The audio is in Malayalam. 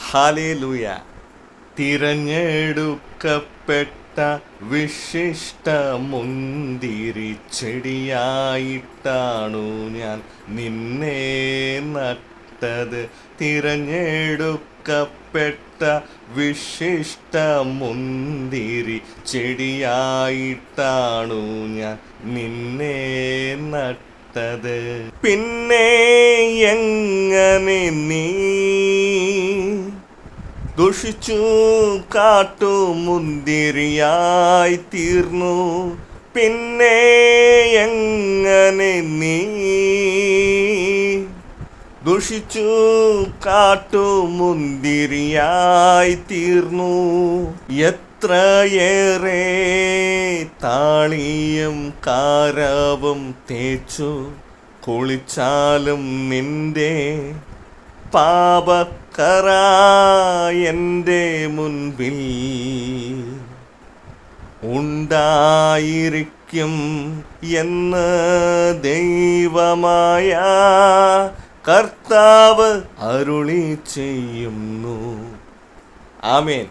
ഹല്ലേലൂയ. തിരഞ്ഞെടുക്കപ്പെട്ട വിശിഷ്ട മുന്തിരി ചെടിയായിട്ടാണു ഞാൻ നിന്നെ നട്ടത്. തിരഞ്ഞെടുക്കപ്പെട്ട വിശിഷ്ട മുന്തിരി ചെടിയായിട്ടാണു ഞാൻ നിന്നെ നട്ടത്. പിന്നെ എങ്ങനെ നീ ദുഷിച്ചു കാട്ടുമുന്തിരിയായി തീർന്നു? പിന്നെ എങ്ങനെ നീ ദുഷിച്ചു കാട്ടുമുന്തിരിയായി തീർന്നു? എത്രയേറെ താളിയും കാരവും തേച്ചു കുളിച്ചാലും നിന്റെ പാപക്കറ എൻ്റെ മുൻപിൽ ഉണ്ടായിരിക്കും എന്ന് ദൈവമായ കർത്താവ് അരുളി ചെയ്യുന്നു. ആമേൻ.